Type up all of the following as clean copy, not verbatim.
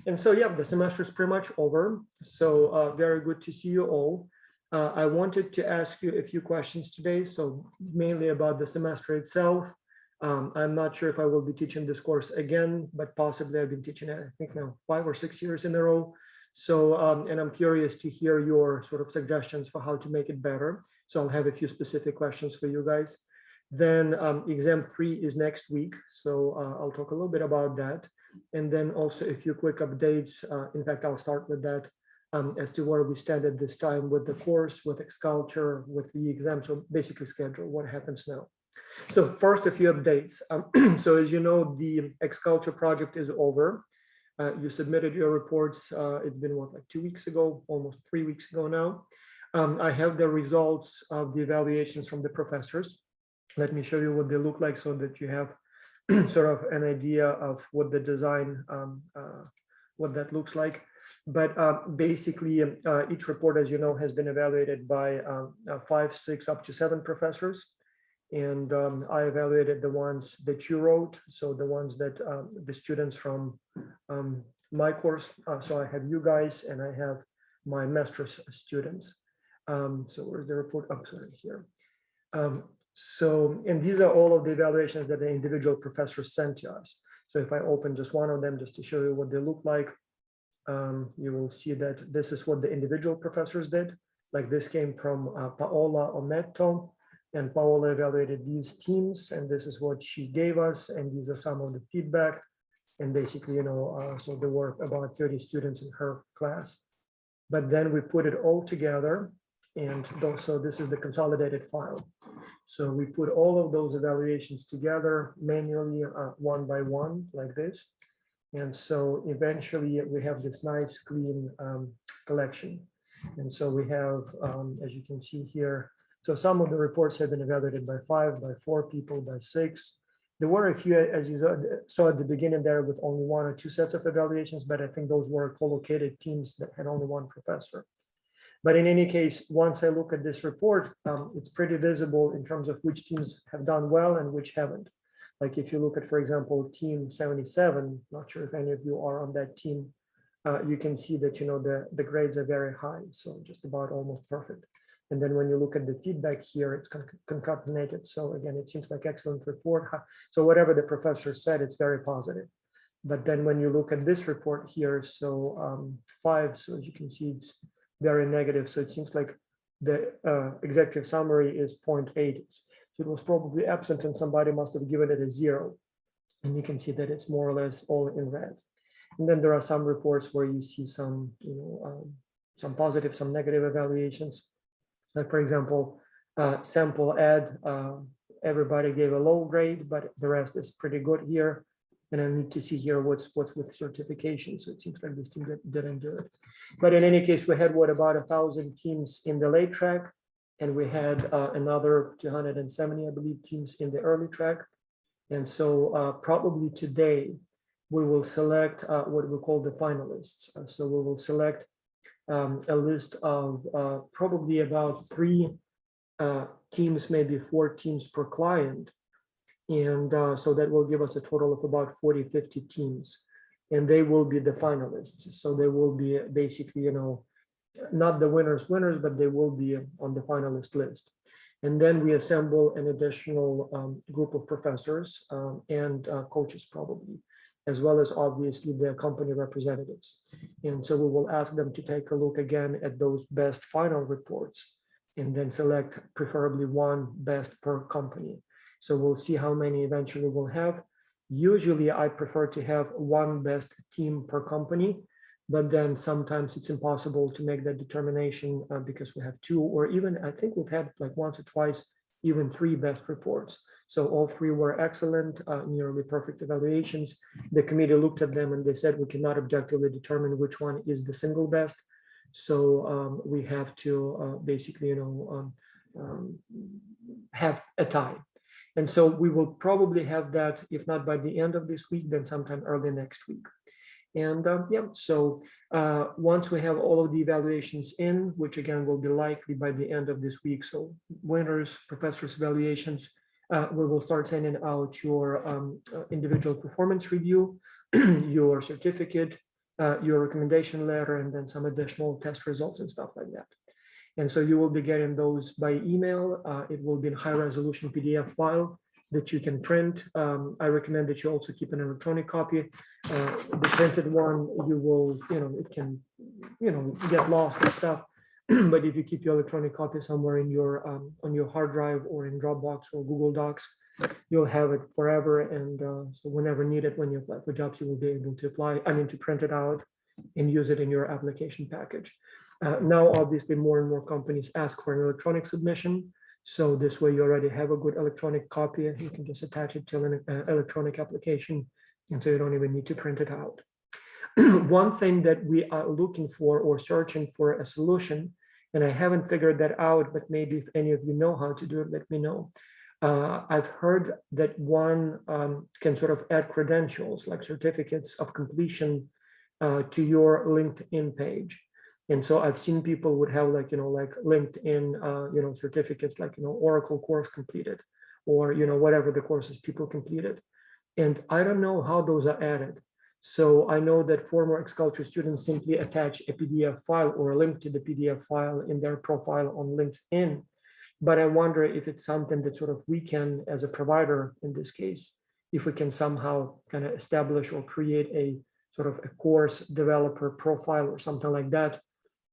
And so, yeah, the semester is pretty much over. So very good to see you all. I wanted to ask you a few questions today. So mainly about the semester itself. I'm not sure if I will be teaching this course again, but possibly I've been teaching it, I think now 5 or 6 years in a row. So, and I'm curious to hear your sort of suggestions for how to make it better. So I'll have a few specific questions for you guys. Then exam 3 is next week. So I'll talk a little bit about that. And then also a few quick updates. In fact, I'll start with that as to where we stand at this time with the course, with ExCulture, with the exam. So basically schedule what happens now. So first, a few updates. So as you know, the ExCulture project is over. You submitted your reports. It's been what, like 2 weeks ago, almost 3 weeks ago now. I have the results of the evaluations from the professors. Let me show you what they look like so that you have sort of an idea of what the design, what that looks like. But basically, each report, as you know, has been evaluated by 5, 6, up to 7 professors. And I evaluated the ones that you wrote, so the ones that the students from my course. So I have you guys and I have my master's students. So where's the report? Oh, sorry, here. So, and these are all of the evaluations that the individual professors sent to us. So if I open just one of them, just to show you what they look like, you will see that this is what the individual professors did. Like this came from Paola Ometto, and Paola evaluated these teams, and this is what she gave us, and these are some of the feedback. And basically, you know, so there were about 30 students in her class. But then we put it all together, and so this is the consolidated file. So we put all of those evaluations together manually, one by one, like this. And so eventually we have this nice clean collection. And so we have, as you can see here, so some of the reports have been evaluated by 5, by 4 people, by 6. There were a few, as you saw at the beginning there, with only 1 or 2 sets of evaluations, but I think those were co-located teams that had only 1 professor. But in any case, once I look at this report, it's pretty visible in terms of which teams have done well and which haven't. Like if you look at, for example, team 77, not sure if any of you are on that team, you can see that, you know, the grades are very high, so just about almost perfect. And then when you look at the feedback here, it's concatenated. So again, it seems like excellent report. So whatever the professor said, it's very positive. But then when you look at this report here, so 5, so as you can see, it's very negative. So it seems like the executive summary is 0.8. So it was probably absent and somebody must have given it a 0. And you can see that it's more or less all in red. And then there are some reports where you see some, you know, some positive, some negative evaluations. Like for example, sample ad, everybody gave a low grade, but the rest is pretty good here. And I need to see here what's with certification. So it seems like this team didn't do it. But in any case, we had what, about 1,000 teams in the late track, and we had another 270, I believe, teams in the early track. And so probably today we will select what we call the finalists. So we will select a list of probably about 3 teams, maybe 4 teams per client. And so that will give us a total of about 40, 50 teams, and they will be the finalists. So they will be basically, you know, not the winners, but they will be on the finalist list. And then we assemble an additional group of professors and coaches probably, as well as obviously the company representatives. And so we will ask them to take a look again at those best final reports and then select preferably 1 best per company. So we'll see how many eventually we'll have. Usually I prefer to have 1 best team per company, but then sometimes it's impossible to make that determination because we have 2, or even I think we've had like once or twice, even 3 best reports. So all 3 were excellent, nearly perfect evaluations. The committee looked at them and they said we cannot objectively determine which one is the single best. So we have to basically, you know, have a tie. And so we will probably have that, if not by the end of this week, then sometime early next week. And yeah, so once we have all of the evaluations in, which again will be likely by the end of this week, so winners, professors' evaluations, we will start sending out your individual performance review, your certificate, your recommendation letter, and then some additional test results and stuff like that. And so you will be getting those by email. It will be in high resolution PDF file that you can print. I recommend that you also keep an electronic copy. The printed one, you will, it can, get lost and stuff. But if you keep your electronic copy somewhere in your on your hard drive or in Dropbox or Google Docs, you'll have it forever. And so whenever needed, when you apply for jobs, you will be able to to print it out and use it in your application package. Now, obviously, more and more companies ask for an electronic submission. So this way you already have a good electronic copy. You can just attach it to an electronic application. And so you don't even need to print it out. One thing that we are looking for or searching for a solution, and I haven't figured that out, but maybe if any of you know how to do it, let me know. I've heard that one can sort of add credentials like certificates of completion to your LinkedIn page. And so I've seen people would have like LinkedIn, certificates like, Oracle course completed, or, whatever the courses people completed. And I don't know how those are added. So I know that former ExCulture students simply attach a PDF file or a link to the PDF file in their profile on LinkedIn. But I wonder if it's something that sort of we can, as a provider in this case, if we can somehow kind of establish or create a sort of a course developer profile or something like that.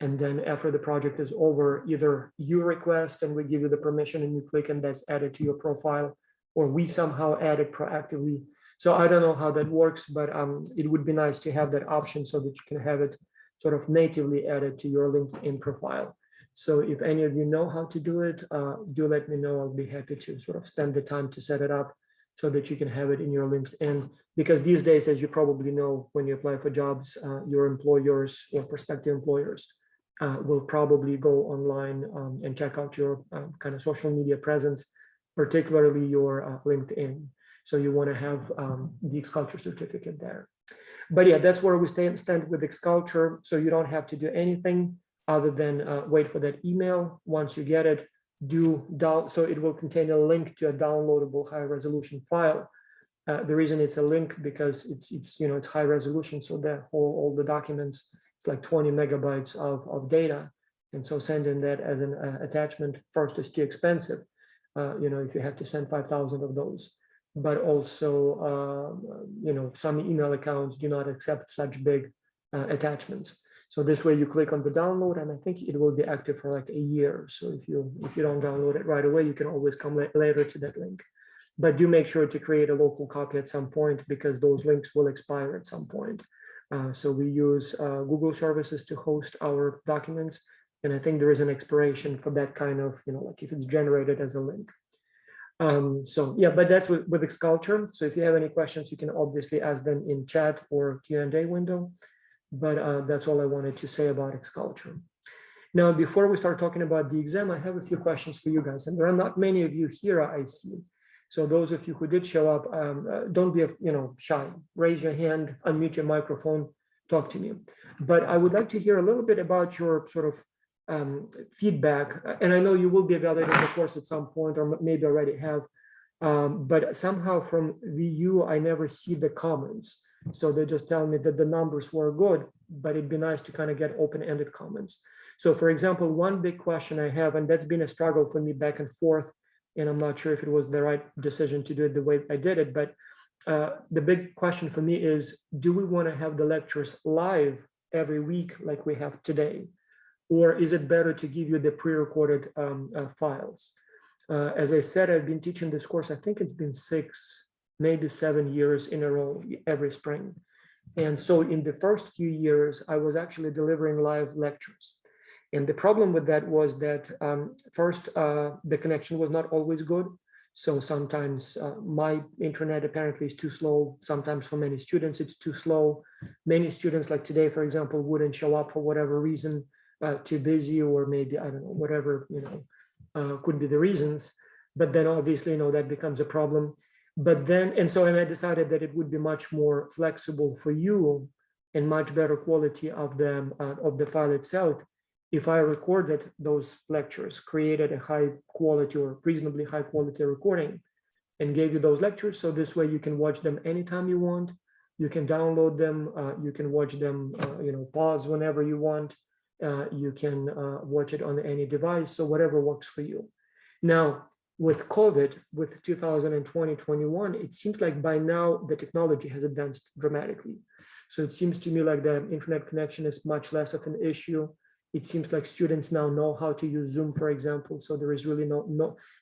And then after the project is over, either you request and we give you the permission and you click and that's added to your profile, or we somehow add it proactively. So I don't know how that works, but it would be nice to have that option so that you can have it sort of natively added to your LinkedIn profile. So if any of you know how to do it, do let me know. I'll be happy to sort of spend the time to set it up so that you can have it in your LinkedIn. Because these days, as you probably know, when you apply for jobs, your employers or prospective employers will probably go online and check out your kind of social media presence, particularly your LinkedIn. So you want to have the ExCulture certificate there. But yeah, that's where we stand with ExCulture. So you don't have to do anything other than wait for that email. Once you get it, so it will contain a link to a downloadable high resolution file. The reason it's a link because it's high resolution, so that all the documents, it's like 20 megabytes of data. And so sending that as an attachment first is too expensive, if you have to send 5,000 of those. But also, some email accounts do not accept such big attachments. So this way you click on the download and I think it will be active for like a year. So if you don't download it right away, you can always come later to that link. But do make sure to create a local copy at some point because those links will expire at some point. So we use Google services to host our documents. And I think there is an expiration for that kind of, like if it's generated as a link. So yeah, but that's with ExCulture. So if you have any questions, you can obviously ask them in chat or Q&A window. But that's all I wanted to say about ExCulture. Now, before we start talking about the exam, I have a few questions for you guys. And there are not many of you here, I see. So those of you who did show up, don't be shy. Raise your hand, unmute your microphone, talk to me. But I would like to hear a little bit about your sort of feedback. And I know you will be evaluating the course at some point, or maybe already have. But somehow from VU, I never see the comments. So they just tell me that the numbers were good, but it'd be nice to kind of get open-ended comments. So for example, one big question I have, and that's been a struggle for me back and forth, and I'm not sure if it was the right decision to do it the way I did it, but the big question for me is, do we want to have the lectures live every week like we have today? Or is it better to give you the pre-recorded files? As I said, I've been teaching this course, I think it's been 6, maybe 7 years in a row every spring. And so in the first few years, I was actually delivering live lectures. And the problem with that was that first, the connection was not always good. So sometimes my internet apparently is too slow. Sometimes for many students, it's too slow. Many students, like today, for example, wouldn't show up for whatever reason, too busy, or maybe, I don't know, whatever, could be the reasons. But then obviously, that becomes a problem. But then, and I decided that it would be much more flexible for you and much better quality of the file itself if I recorded those lectures, created a high quality or reasonably high quality recording and gave you those lectures. So this way you can watch them anytime you want, You can download them. You can watch them, pause whenever you want. You can watch it on any device. So whatever works for you. Now, with COVID, with 2020-21, it seems like by now the technology has advanced dramatically. So it seems to me like the internet connection is much less of an issue. It seems like students now know how to use Zoom, for example. So there is really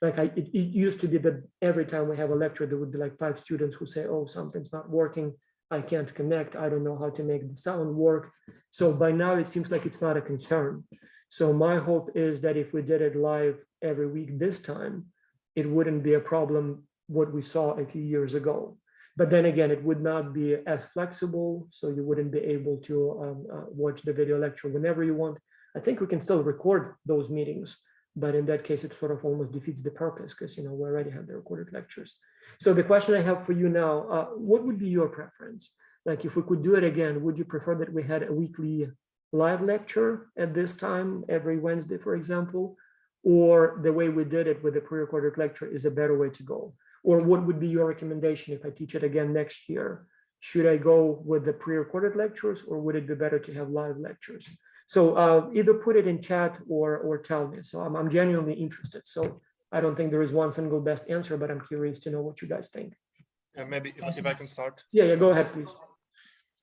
it used to be that every time we have a lecture, there would be like 5 students who say, oh, something's not working. I can't connect. I don't know how to make the sound work. So by now it seems like it's not a concern. So my hope is that if we did it live every week this time, it wouldn't be a problem what we saw a few years ago. But then again, it would not be as flexible, so you wouldn't be able to watch the video lecture whenever you want. I think we can still record those meetings, but in that case, it sort of almost defeats the purpose because we already have the recorded lectures. So the question I have for you now, what would be your preference? Like if we could do it again, would you prefer that we had a weekly live lecture at this time, every Wednesday, for example, or the way we did it with the pre-recorded lecture is a better way to go? Or what would be your recommendation if I teach it again next year? Should I go with the pre-recorded lectures or would it be better to have live lectures? So either put it in chat or tell me. So I'm genuinely interested. So I don't think there is one single best answer, but I'm curious to know what you guys think. Yeah, maybe if I can start. Yeah, go ahead, please.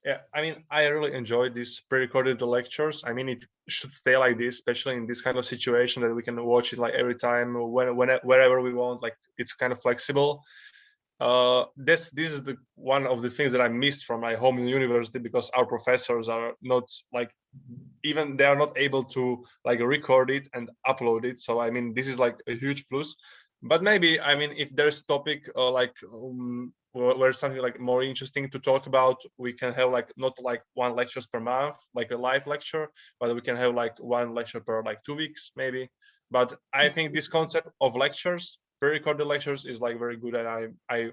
Yeah, I mean, I really enjoyed these pre-recorded lectures. I mean, it should stay like this, especially in this kind of situation that we can watch it like every time, wherever we want. Like it's kind of flexible. This is the one of the things that I missed from my home university because our professors are not like even they are not able to like record it and upload it. So I mean, this is like a huge plus. But maybe I mean, if there's topic where something like more interesting to talk about, we can have like not like 1 lectures per month, like a live lecture, but we can have like 1 lecture per like 2 weeks maybe. But I think this concept of lectures, pre-recorded lectures, is like very good, and I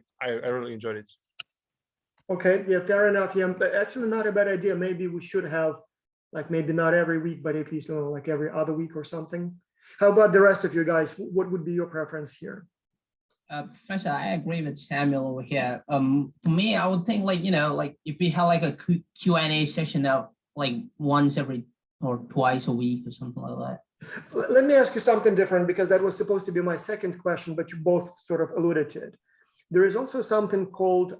really enjoyed it. Okay, yeah, fair enough. Yeah, but actually not a bad idea. Maybe we should have like maybe not every week, but at least like every other week or something. How about the rest of you guys? What would be your preference here? Professor, I agree with Samuel over here. For me, I would think like if we have like a Q&A session out like once every or twice a week or something like that. Let me ask you something different because that was supposed to be my second question, but you both sort of alluded to it. There is also something called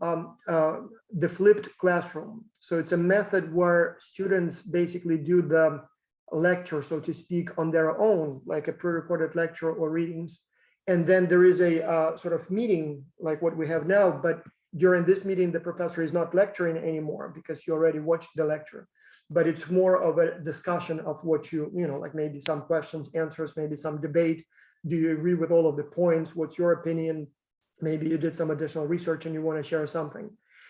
the flipped classroom. So it's a method where students basically do the lecture, so to speak, on their own, like a pre-recorded lecture or readings. And then there is a sort of meeting like what we have now, but during this meeting, the professor is not lecturing anymore because you already watched the lecture, but it's more of a discussion of what like maybe some questions, answers, maybe some debate. Do you agree with all of the points? What's your opinion? Maybe you did some additional research and you want to share something.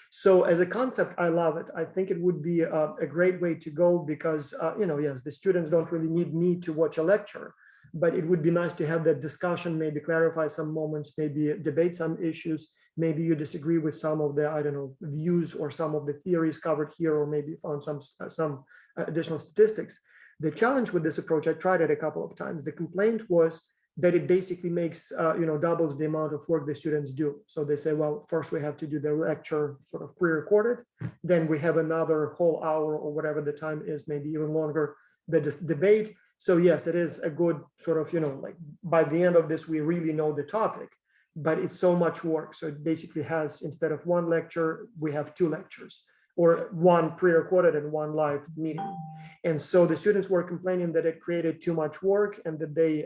So as a concept, I love it. I think it would be a great way to go because, yes, the students don't really need me to watch a lecture, but it would be nice to have that discussion, maybe clarify some moments, maybe debate some issues. Maybe you disagree with some of the, views or some of the theories covered here, or maybe found some additional statistics. The challenge with this approach, I tried it a couple of times. The complaint was that it basically makes, doubles the amount of work the students do. So they say, well, first we have to do the lecture sort of pre-recorded, then we have another whole hour or whatever the time is, maybe even longer, the debate. So yes, it is a good sort of, like by the end of this, we really know the topic, but it's so much work. So it basically has, instead of 1 lecture, we have 2 lectures, or 1 pre-recorded and 1 live meeting. And so the students were complaining that it created too much work and that they,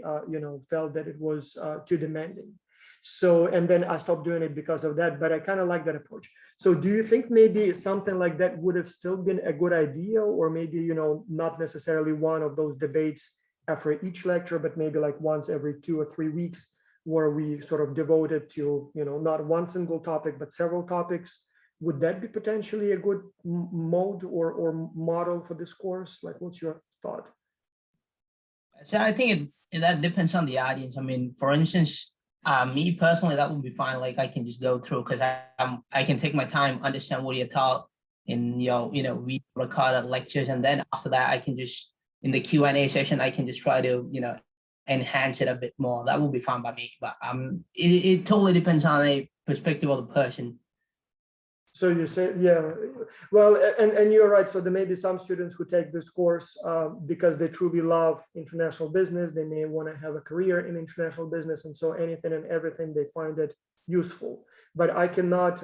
felt that it was too demanding. So, and then I stopped doing it because of that, but I kind of like that approach. So do you think maybe something like that would have still been a good idea, or maybe, not necessarily one of those debates after each lecture, but maybe like once every 2 or 3 weeks, where we sort of devoted to, not one single topic, but several topics? Would that be potentially a good mode or model for this course? Like, what's your thought? So I think that depends on the audience. I mean, for instance, me personally, that would be fine. Like I can just go through because I can take my time, understand what you're taught in we recorded lectures, and then after that I can just in the Q&A session I can just try to enhance it a bit more. That would be fine by me. But it totally depends on a perspective of the person. So you say, yeah, well, and you're right. So there may be some students who take this course because they truly love international business. They may want to have a career in international business. And so anything and everything, they find it useful. But I cannot,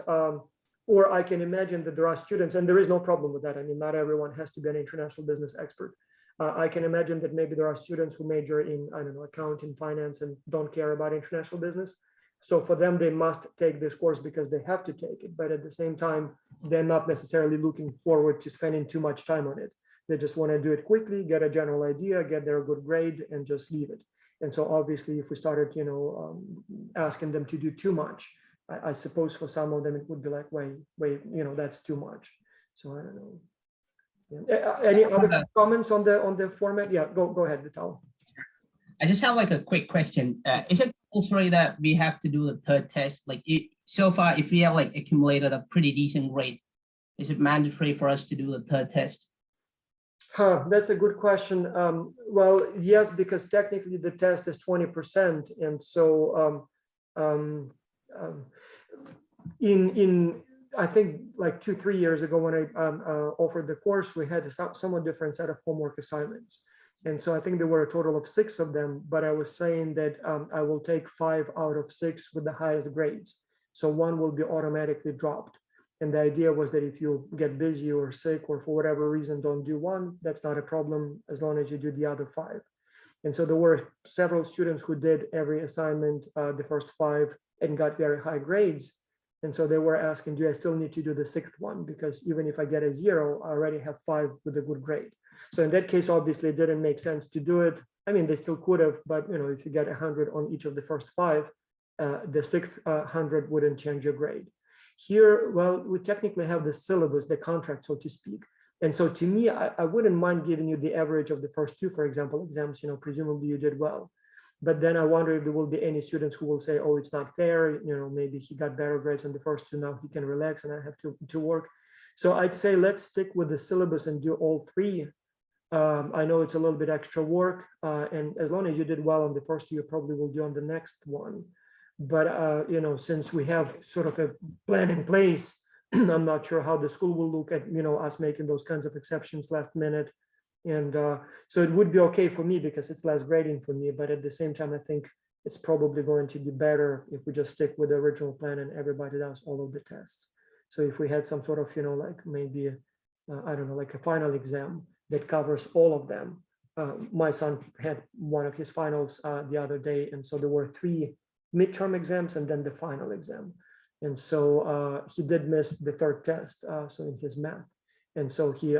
or I can imagine that there are students, and there is no problem with that. I mean, not everyone has to be an international business expert. I can imagine that maybe there are students who major in, I don't know, accounting, finance, and don't care about international business. So for them, they must take this course because they have to take it. But at the same time, they're not necessarily looking forward to spending too much time on it. They just want to do it quickly, get a general idea, get their good grade, and just leave it. And so obviously, if we started, asking them to do too much, I suppose for some of them, it would be like, wait, that's too much. So I don't know. Yeah. Any other comments on the format? Yeah, go ahead, Vital. I just have like a quick question. Is it compulsory that we have to do the third test? Like so far, if we have like accumulated a pretty decent grade, is it mandatory for us to do the third test? That's a good question. Well, yes, because technically the test is 20%. And so in I think like 2-3 years ago when I offered the course, we had a somewhat different set of homework assignments. And so I think there were a total of 6 of them, but I was saying that I will take 5 out of 6 with the highest grades. So 1 will be automatically dropped. And the idea was that if you get busy or sick or for whatever reason don't do 1, that's not a problem as long as you do the other 5. And so there were several students who did every assignment, the first 5, and got very high grades. And so they were asking, do I still need to do the 6th one? Because even if I get a 0, I already have 5 with a good grade. So in that case, obviously, it didn't make sense to do it. I mean, they still could have, but if you get 100 on each of the first 5, the 6th 100 wouldn't change your grade. Here, well, we technically have the syllabus, the contract, so to speak. And so to me, I wouldn't mind giving you the average of the first 2, for example, exams, presumably you did well. But then I wonder if there will be any students who will say, oh, it's not fair. Maybe he got better grades on the first 2, now he can relax and I have to work. So I'd say let's stick with the syllabus and do all 3. I know it's a little bit extra work, and as long as you did well on the first 2, you probably will do on the next one. But since we have sort of a plan in place, I'm not sure how the school will look at us making those kinds of exceptions last minute. And so it would be okay for me because it's less grading for me. But at the same time, I think it's probably going to be better if we just stick with the original plan and everybody does all of the tests. So if we had some sort of like maybe I don't know, like a final exam that covers all of them. My son had one of his finals the other day, and so there were 3 midterm exams and then the final exam. And so he did miss the 3rd test, so in his math. And so he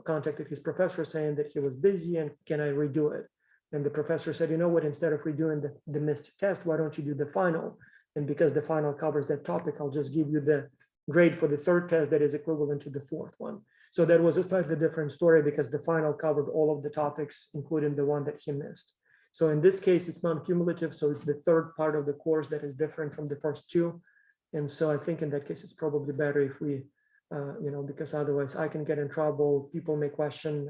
contacted his professor saying that he was busy and can I redo it? And the professor said, you know what, instead of redoing the missed test, why don't you do the final? And because the final covers that topic, I'll just give you the grade for the 3rd test that is equivalent to the 4th one. So that was a slightly different story because the final covered all of the topics, including the one that he missed. So in this case, it's non-cumulative. So it's the 3rd part of the course that is different from the first 2. And so I think in that case, it's probably better if we, because otherwise I can get in trouble. People may question,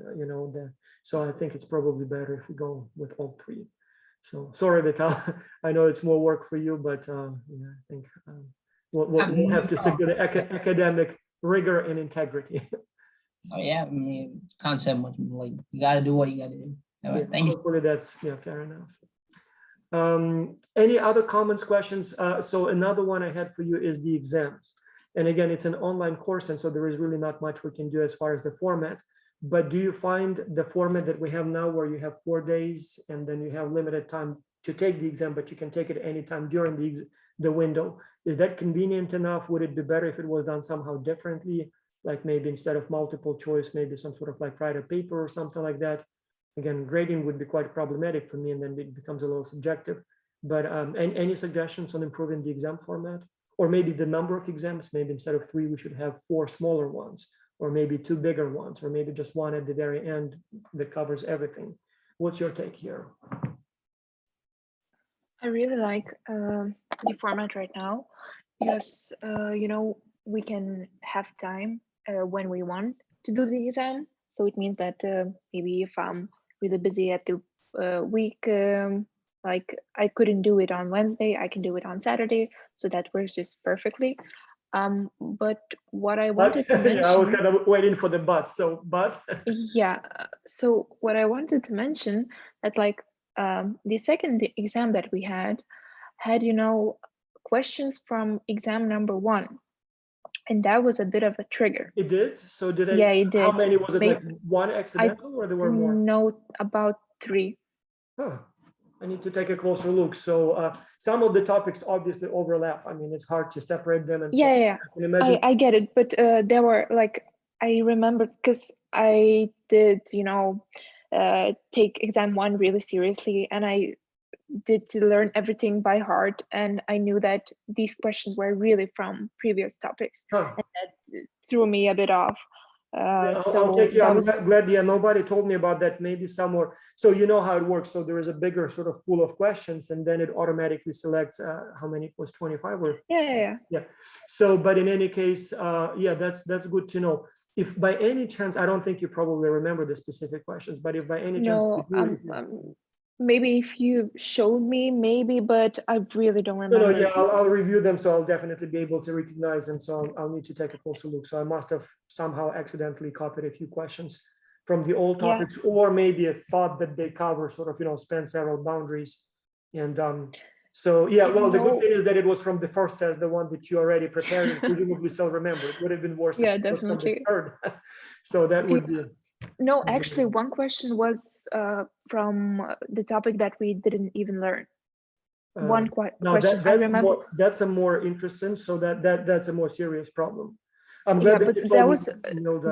so I think it's probably better if we go with all 3. So sorry, Vital, I know it's more work for you, but I think we'll have to stick to the academic rigor and integrity. Oh yeah, I mean, can't say much. Like you gotta do what you gotta do. Right, thank you. Hopefully that's fair enough. Any other comments, questions? So another one I had for you is the exams. And again, it's an online course, and so there is really not much we can do as far as the format. But do you find the format that we have now where you have 4 days and then you have limited time to take the exam, but you can take it anytime during the window? Is that convenient enough? Would it be better if it was done somehow differently? Like maybe instead of multiple choice, maybe some sort of like write a paper or something like that. Again, grading would be quite problematic for me and then it becomes a little subjective. But any suggestions on improving the exam format? Or maybe the number of exams, maybe instead of 3, we should have 4 smaller ones, or maybe 2 bigger ones, or maybe just 1 at the very end that covers everything. What's your take here? I really like the format right now because, we can have time when we want to do the exam. So it means that maybe if I'm really busy at the week, like I couldn't do it on Wednesday, I can do it on Saturday. So that works just perfectly. But what I wanted to Yeah, I was mention, kind of waiting for the but. So, but yeah, so what I wanted to mention that like the second exam that we had, questions from exam number 1, and that was a bit of a trigger. it did. So did Yeah, I? it How did. many was it? Like one I accidental, or there were more? know about 3. Huh. I need to take a closer look. So some of the topics obviously overlap. I mean, it's hard to separate them, and so Yeah. I can imagine. I get it, but there were like, I remember because I did, take exam 1 really seriously, and I did to learn everything by heart, and I knew that these questions were really from previous topics, Huh. and that threw me a bit off. Yeah, I'll So take you. that I'm was, glad. Yeah, nobody told me about that. Maybe somewhere. So you know how it works. So there is a bigger sort of pool of questions, and then it automatically selects how many it was 25 or yeah. So, but in any case, yeah, that's good to know. If by any chance, I don't think you probably remember the specific questions, but if by any chance you No, do, maybe if you showed me, maybe, but I really don't no, remember. yeah, I'll review them, so I'll definitely be able to recognize them. So I'll need to take a closer look. So I must have somehow accidentally copied a few questions from the old Yeah. topics, or maybe a thought that they cover sort of, span several boundaries. And so yeah, well, the good No. thing is that it was from the first test, the one that you already prepared and presumably still remember. It would have been worse if Yeah, it was from the definitely. third. So that would be. No, actually, one question was from the topic that we didn't even learn. One Now question I remember. that's a more interesting. So that's a more serious problem. I'm Yeah, glad that but you that told me. was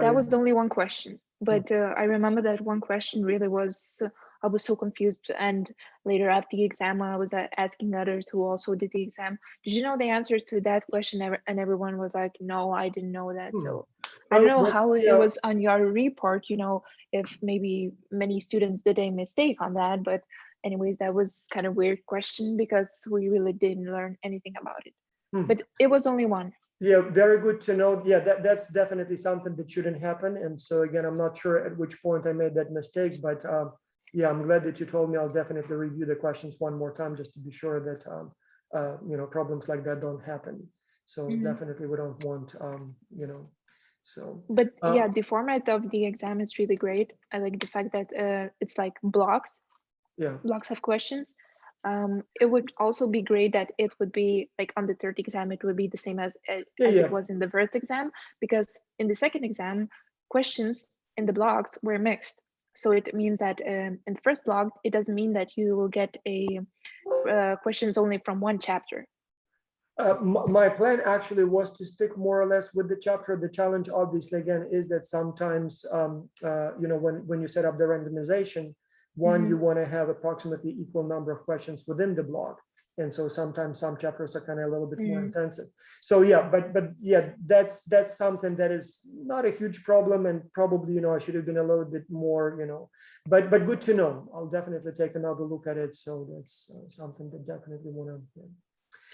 that was only one question. Hmm. But I remember that one question really was. I was so confused, and later after the exam, I was asking others who also did the exam. Did you know the answer to that question? And everyone was like, "No, I didn't know that." So I don't know how it was on your report. If maybe many students did a mistake on that, but anyways, that was kind of weird question because we really didn't learn anything about it. But it was only one. Yeah, very good to know. Yeah, that's definitely something that shouldn't happen. And so again, I'm not sure at which point I made that mistake, but yeah, I'm glad that you told me. I'll definitely review the questions one more time just to be sure that problems like that don't happen. So definitely we don't want so. But yeah, the format of the exam is really great. I like the fact that it's like blocks. Yeah. Blocks of questions. It would also be great that it would be like on the third exam, it would be the same as it was in the first exam, because in the second exam, questions in the blocks were mixed. So it means that in the first block, it doesn't mean that you will get questions only from one chapter. My plan actually was to stick more or less with the chapter. The challenge, obviously, again, is that sometimes, when you set up the randomization, you want to have approximately equal number of questions within the block. And so sometimes some chapters are kind of a little bit more intensive. So yeah, but yeah, that's something that is not a huge problem, and probably, I should have been a little bit more, but good to know. I'll definitely take another look at it. So that's something that definitely want to.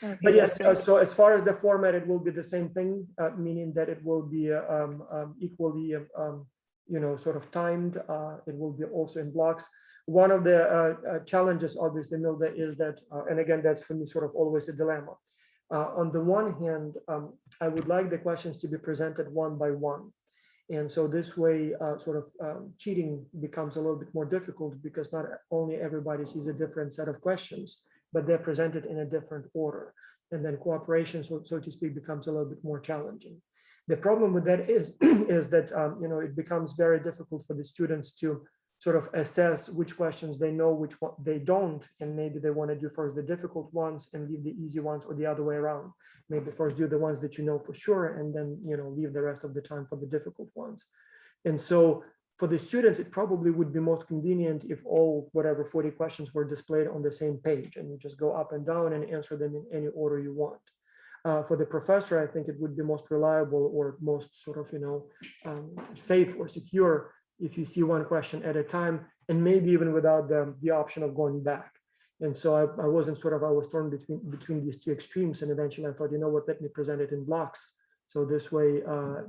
Okay, but yes, so as far as the format, it will be the same thing, meaning that it will be equally, sort of timed. It will be also in blocks. One of the challenges, obviously, Milda, is that, and again, that's for me sort of always a dilemma. On the one hand, I would like the questions to be presented one by one. And so this way, cheating becomes a little bit more difficult, because not only everybody sees a different set of questions, but they're presented in a different order. And then cooperation, so to speak, becomes a little bit more challenging. The problem with that is, is that, it becomes very difficult for the students to sort of assess which questions they know, which one they don't, and maybe they want to do first the difficult ones and leave the easy ones, or the other way around. Maybe first do the ones that you know for sure, and then leave the rest of the time for the difficult ones. And so for the students, it probably would be most convenient if all 40 questions were displayed on the same page, and you just go up and down and answer them in any order you want. For the professor, I think it would be most reliable, or most sort of safe or secure, if you see one question at a time, and maybe even without the option of going back. And so I wasn't I was torn between these two extremes, and eventually I thought, let me present it in blocks. So this way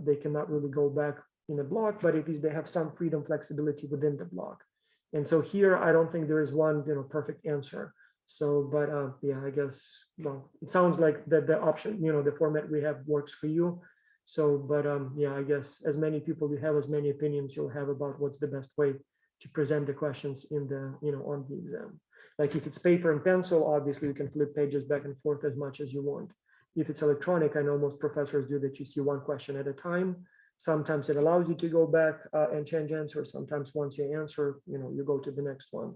they cannot really go back in a block, but at least they have some freedom, flexibility within the block. And so here, I don't think there is one perfect answer. So, but yeah, I guess, well, it sounds like the option, the format we have works for you. So, but yeah, I guess as many people you have, as many opinions you'll have about what's the best way to present the questions in the, on the exam. Like if it's paper and pencil, obviously you can flip pages back and forth as much as you want. If it's electronic, I know most professors do that. You see one question at a time. Sometimes it allows you to go back and change answers. Sometimes once you answer, you go to the next one.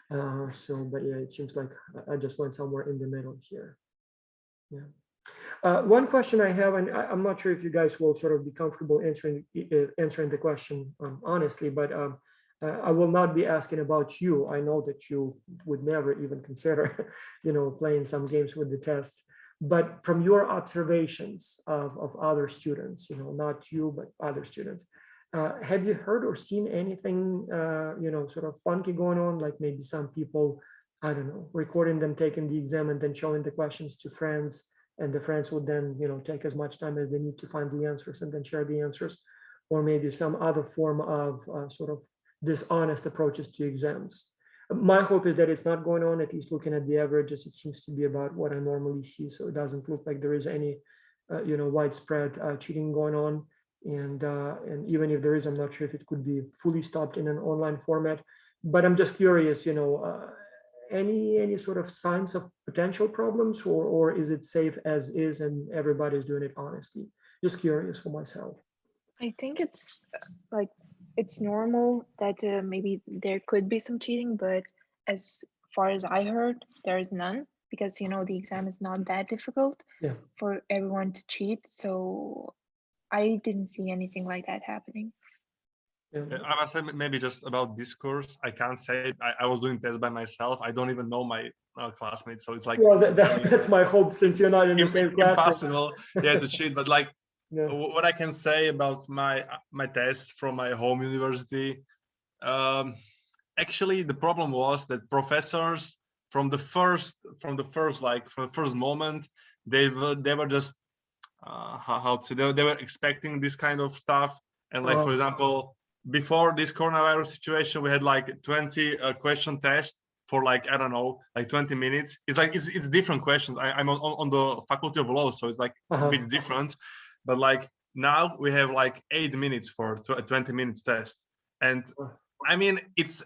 But yeah, it seems like I just went somewhere in the middle here. Yeah. One question I have, and I'm not sure if you guys will sort of be comfortable answering the question honestly, but I will not be asking about you. I know that you would never even consider, playing some games with the tests. But from your observations of other students, not you, but other students, have you heard or seen anything, sort of funky going on? Like maybe some people, I don't know, recording them taking the exam and then showing the questions to friends, and the friends would then, take as much time as they need to find the answers and then share the answers, or maybe some other form of sort of dishonest approaches to exams. My hope is that it's not going on, at least looking at the averages, it seems to be about what I normally see. So it doesn't look like there is any, widespread cheating going on. And even if there is, I'm not sure if it could be fully stopped in an online format. But I'm just curious, any sort of signs of potential problems, or is it safe as is and everybody's doing it honestly? Just curious for myself. I think it's like it's normal that maybe there could be some cheating, but as far as I heard, there is none, because the exam is not that difficult for everyone to cheat. So I didn't see anything like that happening. I must say, maybe just about this course, I can't say I was doing tests by myself. I don't even know my classmates, so it's like, well, that's my hope, since you're not in the same class. Impossible, to cheat. But like, what I can say about my test from my home university, actually the problem was that professors from the first moment, they were just they were expecting this kind of stuff. And like, for example, before this coronavirus situation, we had like 20 question test for like, I don't know, like 20 minutes. It's like it's different questions. I'm on the Faculty of Law, so it's like a bit different. But like now we have like 8 minutes for a 20 minutes test. And I mean, it's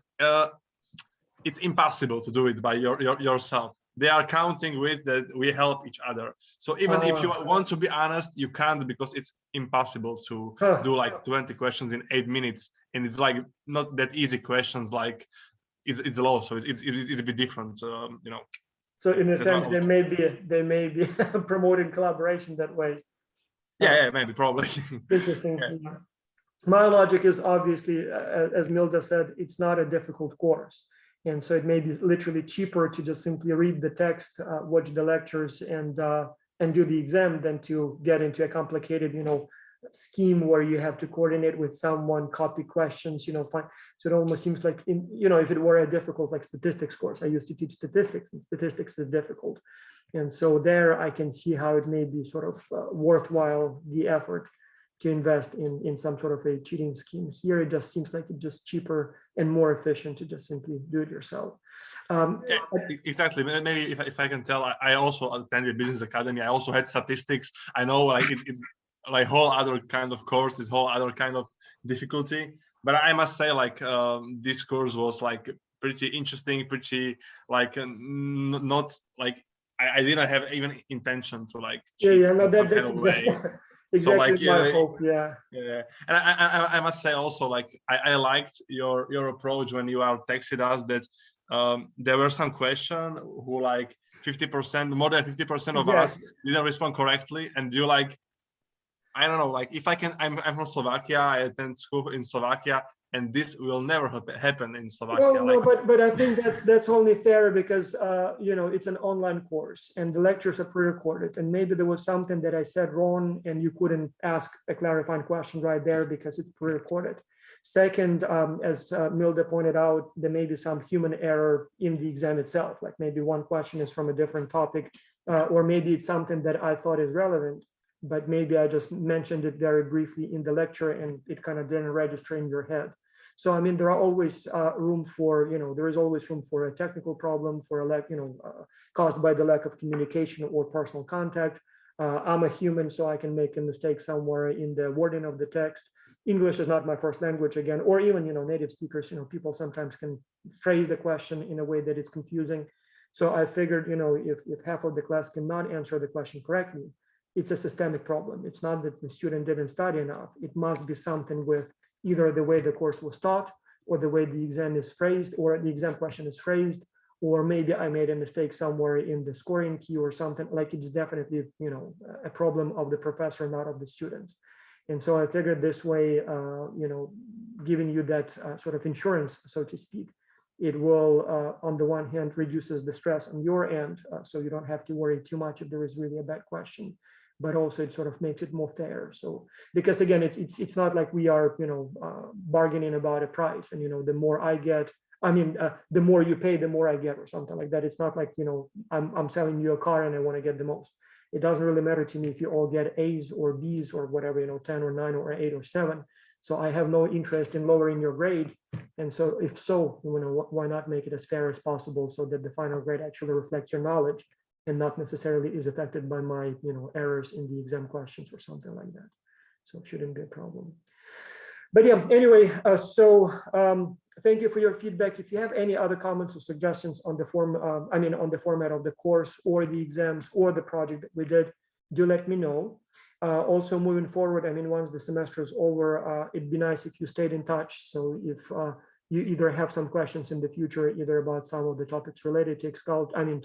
impossible to do it by yourself. They are counting with that we help each other. So even if you want to be honest, you can't, because it's impossible to do like 20 questions in 8 minutes. And it's like not that easy questions, like it's law, so it's a bit different, So in a sense, they may be promoting collaboration that way. Yeah, maybe, probably. Interesting. Yeah. My logic is obviously, as Milda said, it's not a difficult course. And so it may be literally cheaper to just simply read the text, watch the lectures, and do the exam than to get into a complicated, scheme where you have to coordinate with someone, copy questions, find. So it almost seems like, if it were a difficult like statistics course, I used to teach statistics, and statistics is difficult. And so there I can see how it may be sort of worthwhile the effort to invest in some sort of a cheating scheme. Here, it just seems like it's just cheaper and more efficient to just simply do it yourself. Exactly. Maybe if I can tell, I also attended business academy. I also had statistics. I know, like it's like whole other kind of course, this whole other kind of difficulty. But I must say, like this course was like pretty interesting, pretty like not like I didn't have even intention to like cheat in some kind of way. Exactly, so like my hope, yeah. And I must say also, like I liked your approach when you are texted us that there were some questions who like 50%, more than 50% of us didn't respond correctly, and you like, I don't know, like if I can, I'm from Slovakia, I attend school in Slovakia, and this will never happen in Slovakia. Well, no, but I think that's only fair because it's an online course and the lectures are pre-recorded, and maybe there was something that I said wrong and you couldn't ask a clarifying question right there because it's pre-recorded. Second, as Milda pointed out, there may be some human error in the exam itself, like maybe one question is from a different topic, or maybe it's something that I thought is relevant, but maybe I just mentioned it very briefly in the lecture and it kind of didn't register in your head. So, I mean, there are always room for, there is always room for a technical problem, for a lack, caused by the lack of communication or personal contact. I'm a human, so I can make a mistake somewhere in the wording of the text. English is not my first language again, or even, native speakers, people sometimes can phrase the question in a way that it's confusing. So I figured, if half of the class cannot answer the question correctly, it's a systemic problem. It's not that the student didn't study enough. It must be something with either the way the course was taught, or the way the exam is phrased, or the exam question is phrased, or maybe I made a mistake somewhere in the scoring key or something. Like, it's definitely, a problem of the professor, not of the students. And so I figured this way, giving you that sort of insurance, so to speak, it will, on the one hand, reduces the stress on your end, so you don't have to worry too much if there is really a bad question, but also it sort of makes it more fair. So, because again, it's not like we are, bargaining about a price, and the more I get, the more you pay, the more I get, or something like that. It's not like, I'm selling you a car and I want to get the most. It doesn't really matter to me if you all get A's or B's or whatever, 10 or 9 or 8 or 7. So I have no interest in lowering your grade. And so if so, why not make it as fair as possible, so that the final grade actually reflects your knowledge and not necessarily is affected by my, errors in the exam questions or something like that. So it shouldn't be a problem. But yeah, anyway, thank you for your feedback. If you have any other comments or suggestions on the on the format of the course or the exams or the project that we did, do let me know. Also, moving forward, once the semester is over, it'd be nice if you stayed in touch. So if you either have some questions in the future, either about some of the topics related to ExCulture,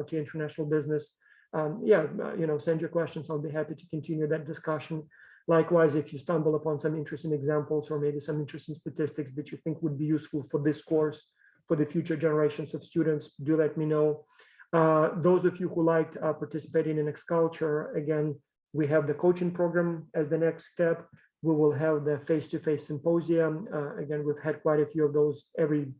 to international business, send your questions. I'll be happy to continue that discussion. Likewise, if you stumble upon some interesting examples or maybe some interesting statistics that you think would be useful for this course, for the future generations of students, do let me know. Those of you who liked participating in ExCulture, again, we have the coaching program as the next step. We will have the face-to-face symposium. Again, we've had quite a few of those every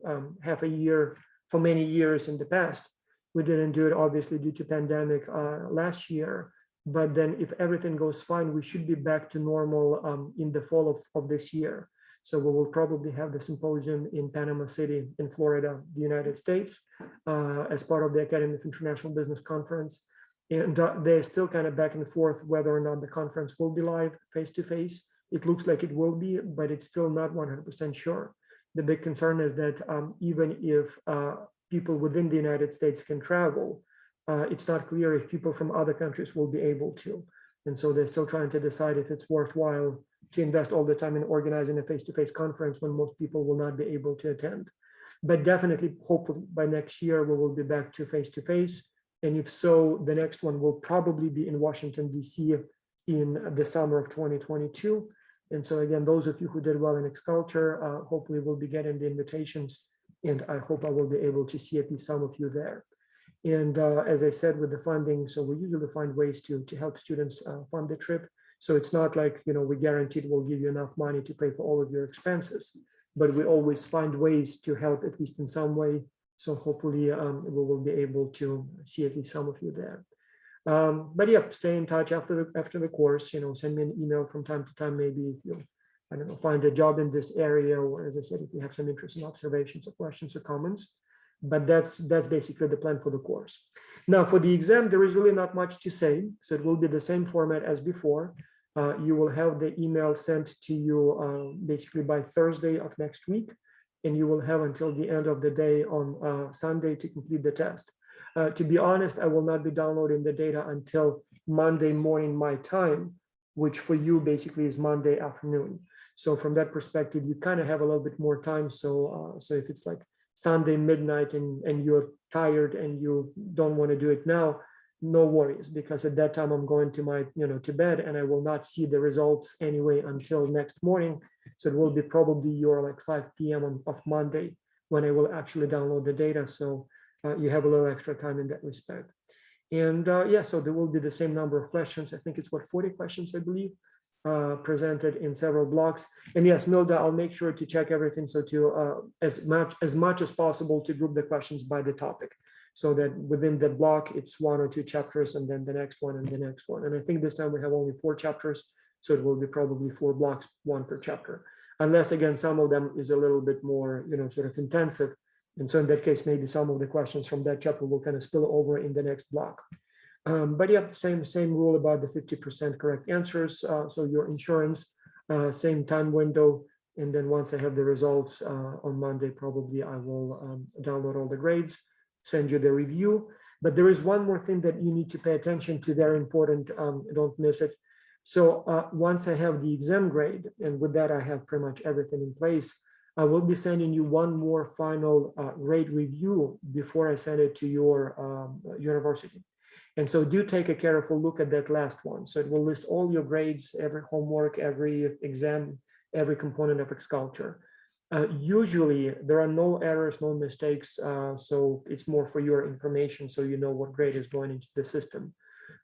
half a year for many years in the past. We didn't do it obviously due to pandemic last year. But then if everything goes fine, we should be back to normal in the fall of this year. So we will probably have the symposium in Panama City in Florida, the United States, as part of the Academy of International Business Conference. And they're still kind of back and forth whether or not the conference will be live face-to-face. It looks like it will be, but it's still not 100% sure. The big concern is that even if people within the United States can travel, it's not clear if people from other countries will be able to. And so they're still trying to decide if it's worthwhile to invest all the time in organizing a face-to-face conference when most people will not be able to attend. But definitely, hopefully by next year, we will be back to face-to-face. And if so, the next one will probably be in Washington, DC in the summer of 2022. And so again, those of you who did well in ExCulture, hopefully will be getting the invitations. And I hope I will be able to see at least some of you there. And as I said, with the funding, so we usually find ways to help students fund the trip. So it's not like, we guaranteed we'll give you enough money to pay for all of your expenses, but we always find ways to help at least in some way. So hopefully we will be able to see at least some of you there. But yeah, stay in touch after the course, send me an email from time to time, maybe if you, find a job in this area, or as I said, if you have some interesting observations or questions or comments. But that's basically the plan for the course. Now for the exam, there is really not much to say. So it will be the same format as before. You will have the email sent to you basically by Thursday of next week. And you will have until the end of the day on Sunday to complete the test. To be honest, I will not be downloading the data until Monday morning my time, which for you basically is Monday afternoon. So from that perspective, you kind of have a little bit more time. So if it's like Sunday midnight and you're tired and you don't want to do it now, no worries, because at that time I'm going to my, to bed, and I will not see the results anyway until next morning. So it will be probably your like 5 p.m. of Monday when I will actually download the data. So you have a little extra time in that respect. And yeah, so there will be the same number of questions. I think it's 40 questions, I believe, presented in several blocks. And yes, Milda, I'll make sure to check everything. So to as much as possible to group the questions by the topic, so that within the block, it's 1 or 2 chapters, and then the next one and the next one. And I think this time we have only 4 chapters. So it will be probably 4 blocks, 1 per chapter. unless again, some of them is a little bit more, sort of intensive. And so in that case, maybe some of the questions from that chapter will kind of spill over in the next block. But yeah, same rule about the 50% correct answers. So your insurance, same time window. And then once I have the results on Monday, probably I will download all the grades, send you the review. But there is one more thing that you need to pay attention to, very important, don't miss it. So once I have the exam grade, and with that I have pretty much everything in place, I will be sending you one more final grade review before I send it to your university. And so do take a careful look at that last one. So it will list all your grades, every homework, every exam, every component of ExCulture. Usually there are no errors, no mistakes. So it's more for your information, so you know what grade is going into the system.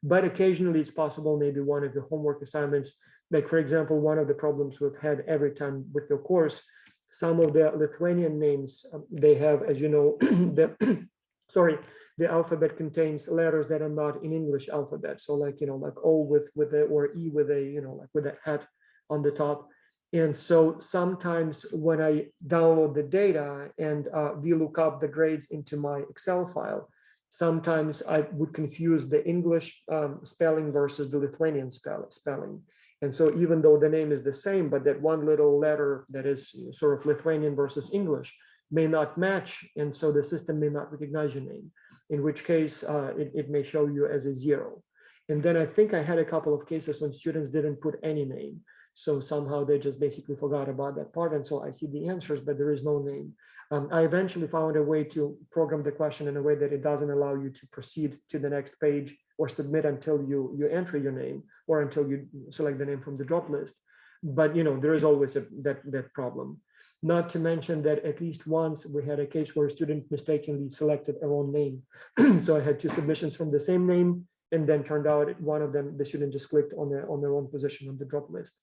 But occasionally it's possible maybe one of the homework assignments, like for example, one of the problems we've had every time with your course, some of the Lithuanian names, they have, as you know, the alphabet contains letters that are not in English alphabet. So like, like O with a, or E with a, like with a hat on the top. And so sometimes when I download the data and we look up the grades into my Excel file, sometimes I would confuse the English spelling versus the Lithuanian spelling. And so even though the name is the same, but that one little letter that is sort of Lithuanian versus English may not match. And so the system may not recognize your name, in which case it may show you as a 0. And then I think I had a couple of cases when students didn't put any name. So somehow they just basically forgot about that part. And so I see the answers, but there is no name. I eventually found a way to program the question in a way that it doesn't allow you to proceed to the next page or submit until you enter your name or until you select the name from the drop list. But there is always that problem. Not to mention that at least once we had a case where a student mistakenly selected a wrong name. So I had 2 submissions from the same name, and then turned out one of them, the student just clicked on the wrong position on the drop list.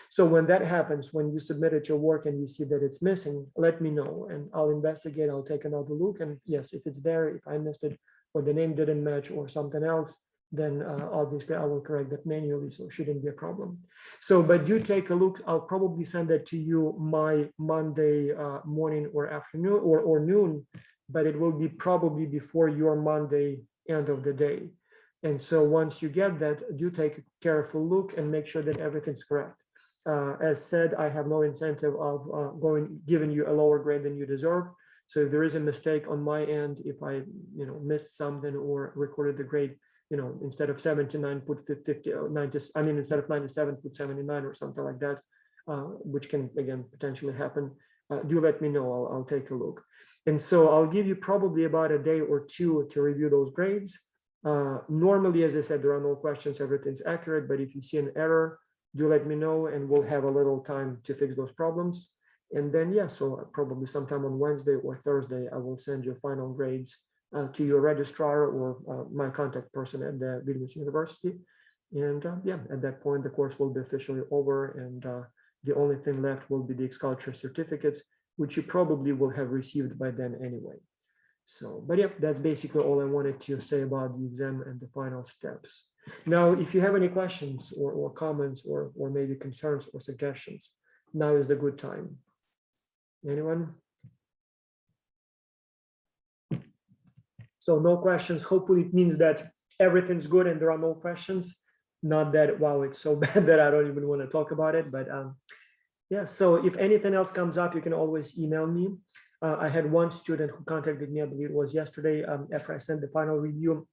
So when that happens, when you submitted your work and you see that it's missing, let me know and I'll investigate. I'll take another look. And yes, if it's there, if I missed it or the name didn't match or something else, then obviously I will correct that manually. So it shouldn't be a problem. So, but do take a look. I'll probably send that to you my Monday morning or afternoon or noon, but it will be probably before your Monday end of the day. And so once you get that, do take a careful look and make sure that everything's correct. As said, I have no incentive of giving you a lower grade than you deserve. So if there is a mistake on my end, if I missed something or recorded the grade, instead of 79, put 50, 90, I mean, instead of 97, put 79 or something like that, which can again potentially happen. Do let me know. I'll take a look. And so I'll give you probably about a day or 2 to review those grades. Normally, as I said, there are no questions, everything's accurate, but if you see an error, do let me know and we'll have a little time to fix those problems. And then, yeah, so probably sometime on Wednesday or Thursday, I will send your final grades to your registrar or my contact person at the Vilnius University. And yeah, at that point, the course will be officially over. And the only thing left will be the ExCulture certificates, which you probably will have received by then anyway. So, but yeah, that's basically all I wanted to say about the exam and the final steps. Now, if you have any questions or comments or maybe concerns or suggestions, now is the good time. Anyone? So no questions. Hopefully it means that everything's good and there are no questions. Not that, wow, it's so bad that I don't even want to talk about it. But yeah, so if anything else comes up, you can always email me. I had one student who contacted me, I believe it was yesterday, after I sent the final review,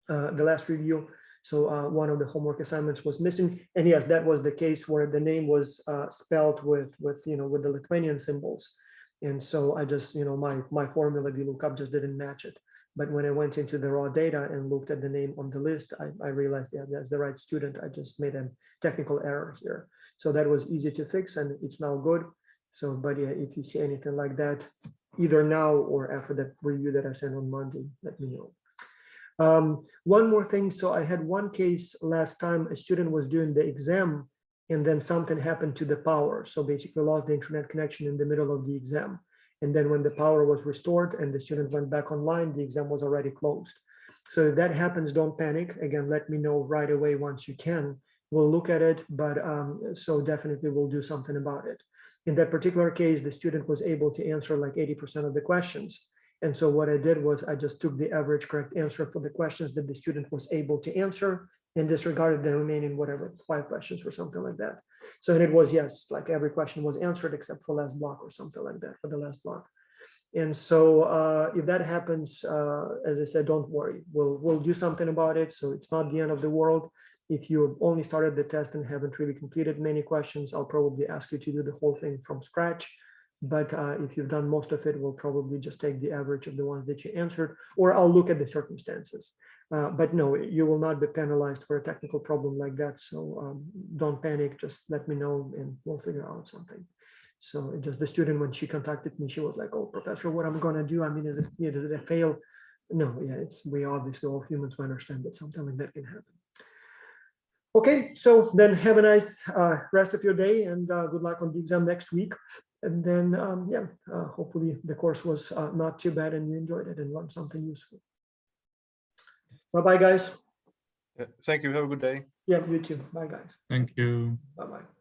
the last review. So one of the homework assignments was missing, and yes, that was the case where the name was spelled with the Lithuanian symbols, and so I just my formula VLOOKUP just didn't match it. But when I went into the raw data and looked at the name on the list, I realized, yeah, that's the right student. I just made a technical error here, so that was easy to fix, and it's now good. So, but yeah, if you see anything like that, either now or after that review that I sent on Monday, let me know. One more thing. So I had one case last time, a student was doing the exam and then something happened to the power. So basically lost the internet connection in the middle of the exam. And then when the power was restored and the student went back online, the exam was already closed. So if that happens, don't panic. Again, let me know right away once you can. We'll look at it, but so definitely we'll do something about it. In that particular case, the student was able to answer like 80% of the questions. And so what I did was I just took the average correct answer for the questions that the student was able to answer and disregarded the remaining, whatever, 5 questions or something like that. So and it was, yes, like every question was answered except for last block or something like that for the last block. And so if that happens, as I said, don't worry, we'll do something about it. So it's not the end of the world. If you only started the test and haven't really completed many questions, I'll probably ask you to do the whole thing from scratch. But if you've done most of it, we'll probably just take the average of the ones that you answered, or I'll look at the circumstances. But no, you will not be penalized for a technical problem like that. So don't panic, just let me know and we'll figure out something. So just the student, when she contacted me, she was like, oh, professor, what am I gonna do? I mean, is it, you know, did I fail? No, yeah, we obviously all humans, we understand that something like that can happen. Okay, so then have a nice rest of your day and good luck on the exam next week. And then, yeah, hopefully the course was not too bad and you enjoyed it and learned something useful. Bye-bye, guys. Thank you. Have a good day. Yeah, you too. Bye, guys. Thank you. Bye-bye.